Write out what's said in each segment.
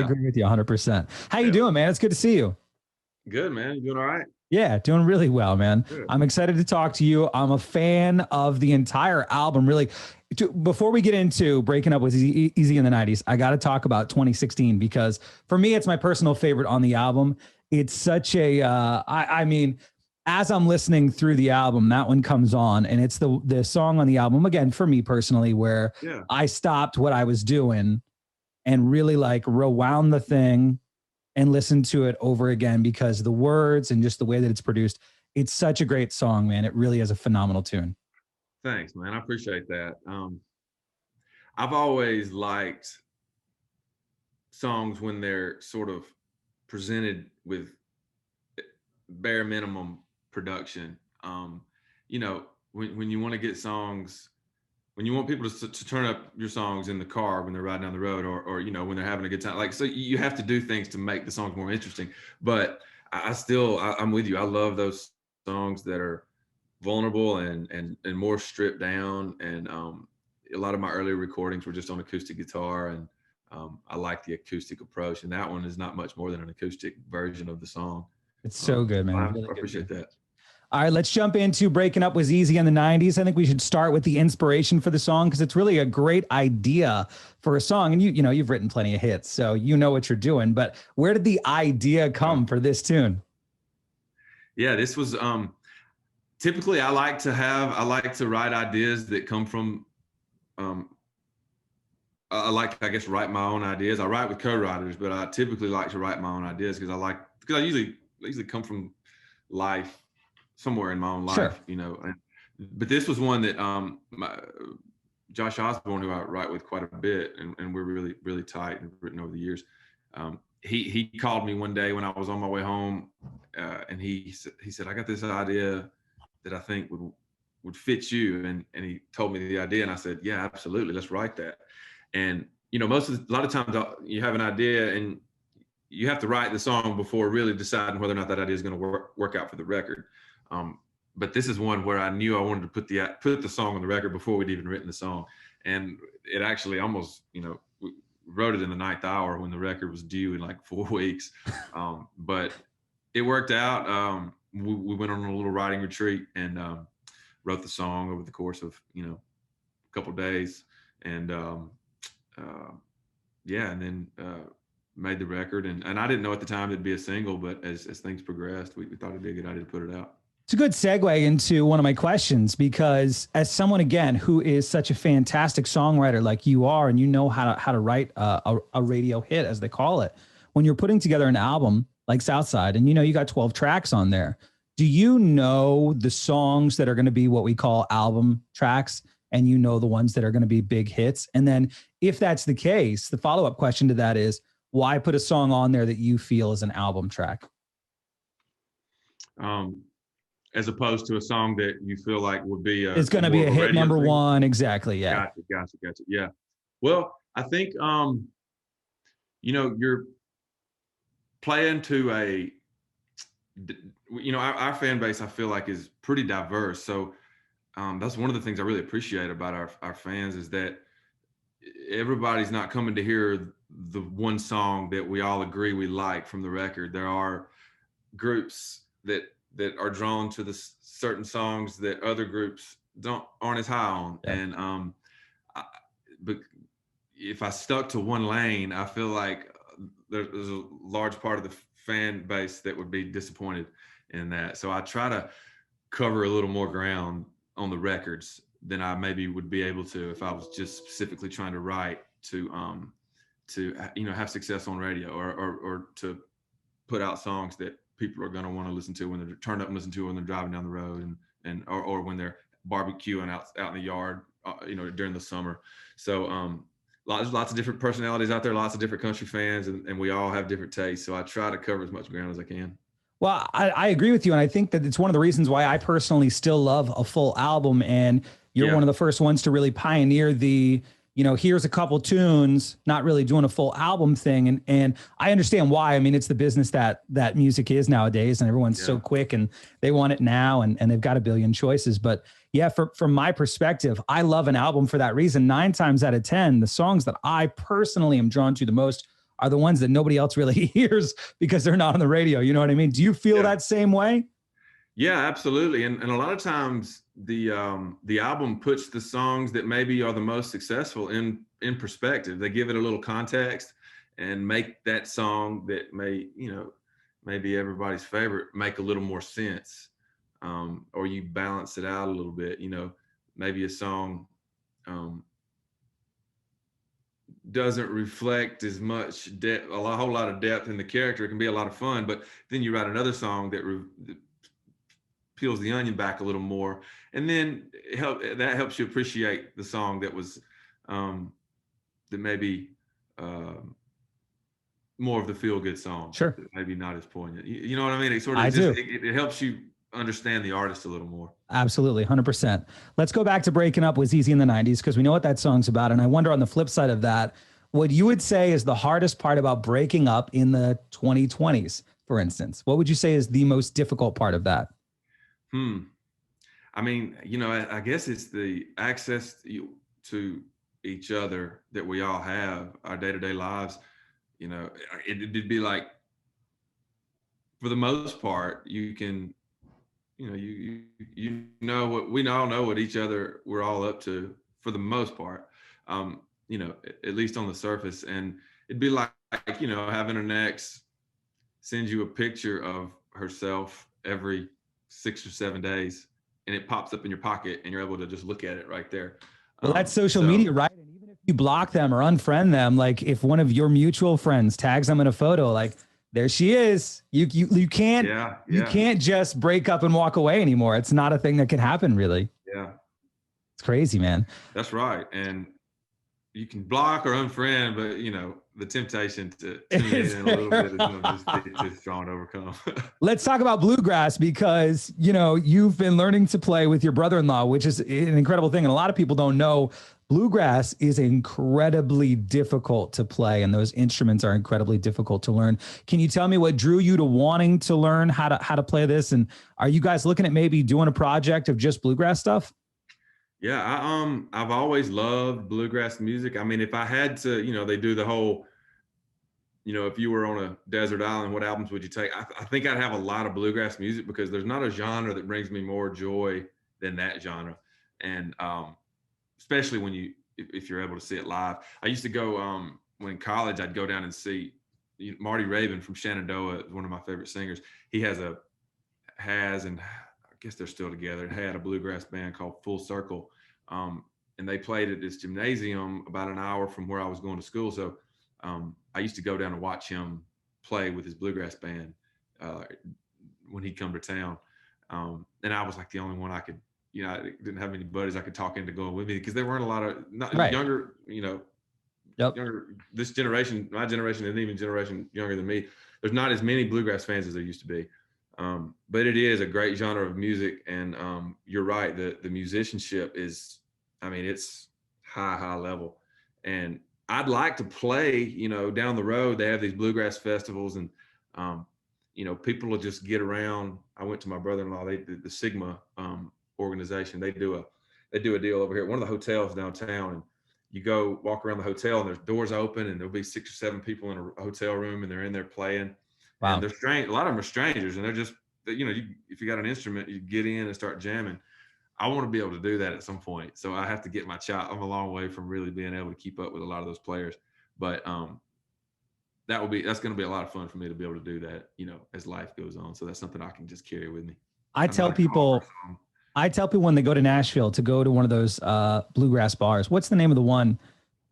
agree with you 100%. How you doing, man? It's good to see you. Good, man. You doing all right? Yeah, doing really well, man. Good. I'm excited to talk to you. I'm a fan of the entire album. Really, before we get into Breaking Up with Easy in the 90s, I got to talk about 2016 because for me, it's my personal favorite on the album. It's such a, I mean, as I'm listening through the album, that one comes on, and it's the song on the album, again, for me personally, where I stopped what I was doing and really like rewound the thing and listen to it over again because the words and just the way that it's produced, it's such a great song, man. It really is a phenomenal tune. Thanks, man. I appreciate that. I've always liked songs when they're sort of presented with bare minimum production. You know, when you want to get songs, when you want people to turn up your songs in the car when they're riding down the road, or you know, when they're having a good time, like, so you have to do things to make the songs more interesting. But I'm with you. I love those songs that are vulnerable and more stripped down. And a lot of my earlier recordings were just on acoustic guitar, and I like the acoustic approach. And that one is not much more than an acoustic version of the song. It's so good, man. I really appreciate good. that. All right, let's jump into Breaking Up Was Easy in the 90s. I think we should start with the inspiration for the song because it's really a great idea for a song. And you know, you've written plenty of hits, so you know what you're doing. But where did the idea come for this tune? Yeah, this was typically I like to write ideas that come from I like, I guess, write my own ideas. I write with co-writers, but I typically like to write my own ideas because I usually come from life, somewhere in my own life, sure. You know. But this was one that Josh Osborne, who I write with quite a bit, and we're really, really tight and written over the years. He called me one day when I was on my way home, and he said, "I got this idea that I think would fit you," and he told me the idea, and I said, "Yeah, absolutely, let's write that." And you know, a lot of times you have an idea and you have to write the song before really deciding whether or not that idea is going to work out for the record. But this is one where I knew I wanted to put the song on the record before we'd even written the song, and it actually almost, you know, we wrote it in the ninth hour when the record was due in like 4 weeks. But it worked out. We went on a little writing retreat and wrote the song over the course of, you know, a couple of days, and and then made the record. And I didn't know at the time it'd be a single, but as things progressed, we thought it'd be a good idea to put it out. It's a good segue into one of my questions, because as someone, again, who is such a fantastic songwriter like you are, and you know how to write a radio hit, as they call it, when you're putting together an album like Southside, and you know you got 12 tracks on there, do you know the songs that are going to be what we call album tracks, and you know the ones that are going to be big hits? And then if that's the case, the follow-up question to that is, why put a song on there that you feel is an album track? As opposed to a song that you feel like would be it's going to be a hit number one. Exactly. Yeah. Gotcha. Yeah. Well, I think, you know, you're playing to you know, our fan base, I feel like, is pretty diverse. So that's one of the things I really appreciate about our fans, is that everybody's not coming to hear the one song that we all agree we like from the record. There are groups that are drawn to the certain songs that other groups aren't as high on. Yeah. And but if I stuck to one lane, I feel like there's a large part of the fan base that would be disappointed in that. So I try to cover a little more ground on the records than I maybe would be able to if I was just specifically trying to write to you know, have success on radio, or to put out songs that people are going to want to listen to when they're turned up and listen to when they're driving down the road, or when they're barbecuing out in the yard, you know, during the summer. So lots of different personalities out there, lots of different country fans, and we all have different tastes. So I try to cover as much ground as I can. Well, I agree with you. And I think that it's one of the reasons why I personally still love a full album. And you're one of the first ones to really pioneer the, you know, here's a couple tunes, not really doing a full album thing. And I understand why. I mean, it's the business that music is nowadays, and everyone's so quick and they want it now, and they've got a billion choices. But yeah, from my perspective, I love an album for that reason. 9 times out of 10, the songs that I personally am drawn to the most are the ones that nobody else really hears because they're not on the radio. You know what I mean? Do you feel that same way? Yeah, absolutely. And a lot of times the album puts the songs that maybe are the most successful in perspective. They give it a little context and make that song that may be everybody's favorite make a little more sense. Or you balance it out a little bit, maybe a song doesn't reflect as much depth, a whole lot of depth in the character. It can be a lot of fun, but then you write another song that peels the onion back a little more, and then that helps you appreciate the song that was that maybe more of the feel-good song. Sure. Maybe not as poignant. You know what I mean? It helps you understand the artist a little more. Absolutely, 100%. Let's go back to Breaking Up was Easy in the 90s, because we know what that song's about. And I wonder, on the flip side of that, what you would say is the hardest part about breaking up in the 2020s, for instance. What would you say is the most difficult part of that? I mean, I guess it's the access to each other that we all have, our day-to-day lives. It'd be like, for the most part, you can, what we all know what each other, we're all up to for the most part, at least on the surface. And it'd be like, having an ex send you a picture of herself every 6 or 7 days, and it pops up in your pocket and you're able to just look at it right there. Well, that's social media, right? And even if you block them or unfriend them, like if one of your mutual friends tags them in a photo, like, there she is. You can't you can't just break up and walk away anymore. It's not a thing that can happen, really. Yeah. It's crazy, man. That's right. And you can block or unfriend, but the temptation to tune in a little bit is just strong to overcome. Let's talk about bluegrass, because you've been learning to play with your brother-in-law, which is an incredible thing. And a lot of people don't know bluegrass is incredibly difficult to play, and those instruments are incredibly difficult to learn. Can you tell me what drew you to wanting to learn how to play this? And are you guys looking at maybe doing a project of just bluegrass stuff? Yeah, I've always loved bluegrass music. I mean, if I had to, they do the whole, if you were on a desert island, what albums would you take? I think I'd have a lot of bluegrass music, because there's not a genre that brings me more joy than that genre. And especially if you're able to see it live. I used to go, when in college, I'd go down and see Marty Raven from Shenandoah, one of my favorite singers. He has, and I guess they're still together, had a bluegrass band called Full Circle. And they played at this gymnasium about an hour from where I was going to school. So I used to go down and watch him play with his bluegrass band when he'd come to town. And I was like the only one I could, I didn't have any buddies I could talk into going with me, because there weren't a lot of younger, younger, this generation, my generation, and even generation younger than me. There's not as many bluegrass fans as there used to be. But it is a great genre of music. And you're right, the musicianship is, it's high level. And I'd like to play, down the road. They have these bluegrass festivals, and, people will just get around. I went to my brother-in-law, the Sigma organization. They do a deal over here at one of the hotels downtown, and you go walk around the hotel, and there's doors open, and there'll be 6 or 7 people in a hotel room, and they're in there playing. Wow. And they're strange. A lot of them are strangers, and they're just, if you got an instrument, you get in and start jamming. I want to be able to do that at some point. So I have to get my shot. I'm a long way from really being able to keep up with a lot of those players, but that's going to be a lot of fun for me to be able to do that, as life goes on. So that's something I can just carry with me. I tell people when they go to Nashville to go to one of those Bluegrass Bars. What's the name of the one?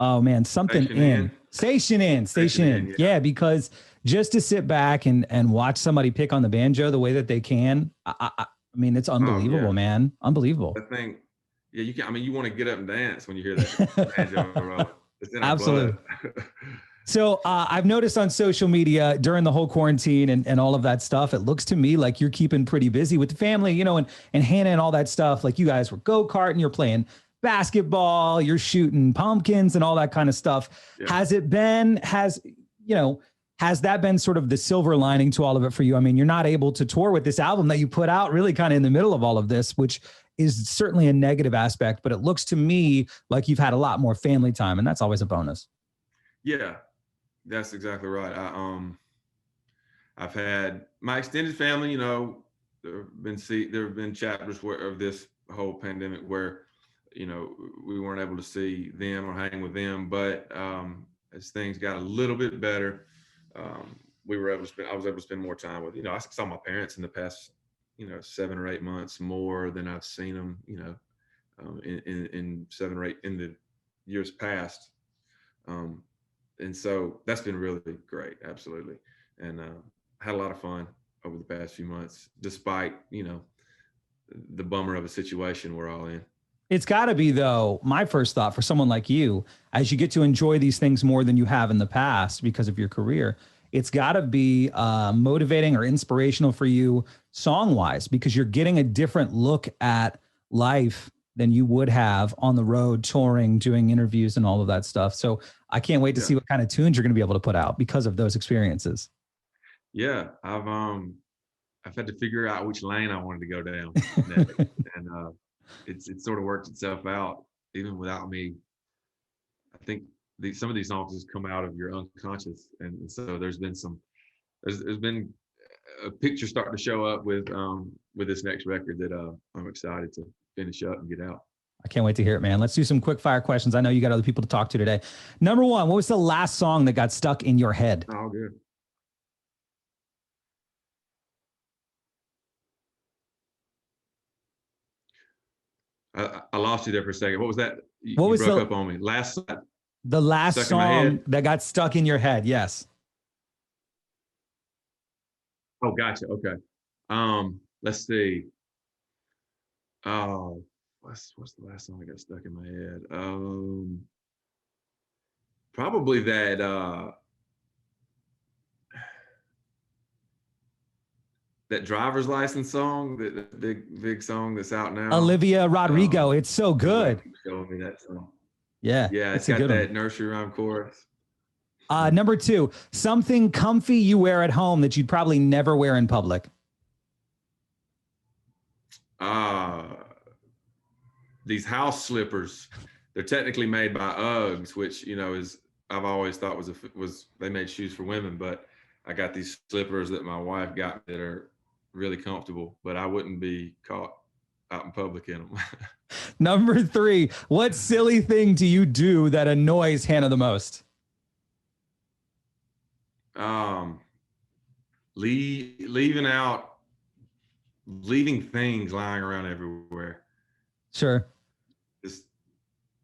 Oh man, Station In. Yeah, because just to sit back and watch somebody pick on the banjo the way that they can, I mean, it's unbelievable, man. Unbelievable. That thing, yeah, you can. You want to get up and dance when you hear that banjo roll. It's in our Absolutely. blood. So I've noticed on social media during the whole quarantine and all of that stuff, it looks to me like you're keeping pretty busy with the family, and Hannah and all that stuff. Like you guys were go-karting, you're playing basketball, you're shooting pumpkins and all that kind of stuff. Yeah. Has that been sort of the silver lining to all of it for you? I mean, you're not able to tour with this album that you put out really kind of in the middle of all of this, which is certainly a negative aspect, but it looks to me like you've had a lot more family time, and that's always a bonus. Yeah. That's exactly right. I've had my extended family, you know, there have been chapters of this whole pandemic where, you know, we weren't able to see them or hang with them. But as things got a little bit better, I was able to spend more time with, you know, I saw my parents in the past, you know, 7 or 8 months more than I've seen them, you know, in 7 or 8 in the years past. And so that's been really great. Absolutely. And had a lot of fun over the past few months, despite, you know, the bummer of a situation we're all in. It's got to be, though, my first thought for someone like you, as you get to enjoy these things more than you have in the past because of your career, it's got to be motivating or inspirational for you song wise, because you're getting a different look at life than you would have on the road, touring, doing interviews and all of that stuff. So I can't wait to see what kind of tunes you're going to be able to put out because of those experiences. Yeah, I've had to figure out which lane I wanted to go down next. And it sort of worked itself out even without me. I think some of these songs just come out of your unconscious, and so there's been a picture starting to show up with this next record that I'm excited to finish up and get out. I can't wait to hear it, man. Let's do some quick fire questions. I know you got other people to talk to today. Number one, what was the last song that got stuck in your head? Oh, good. I lost you there for a second. What was that? You broke up on me. The last song that got stuck in your head. Yes. Oh, gotcha. Okay. Let's see. Oh, what's the last song that got stuck in my head? Probably that driver's license song, that big song that's out now. Olivia Rodrigo. It's so good. Showing me that song. Yeah. Yeah. It's got that nursery rhyme chorus. Number two, something comfy you wear at home that you'd probably never wear in public. These house slippers. They're technically made by Uggs, which, you know, I've always thought was they made shoes for women, but I got these slippers that my wife got that are really comfortable, but I wouldn't be caught out in public in them. Number three, what silly thing do you do that annoys Hannah the most? Leaving things lying around everywhere. Sure.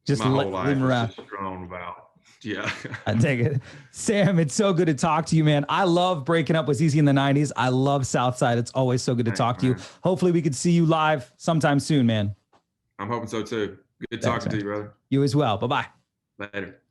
Just my whole life around. Just thrown about. Yeah. I take it. Sam, it's so good to talk to you, man. I love Breaking Up was easy in the 90s. I love Southside. It's always so good to talk to you. Hopefully we could see you live sometime soon, man. I'm hoping so too. Good talking to you, brother. You as well. Bye-bye. Later.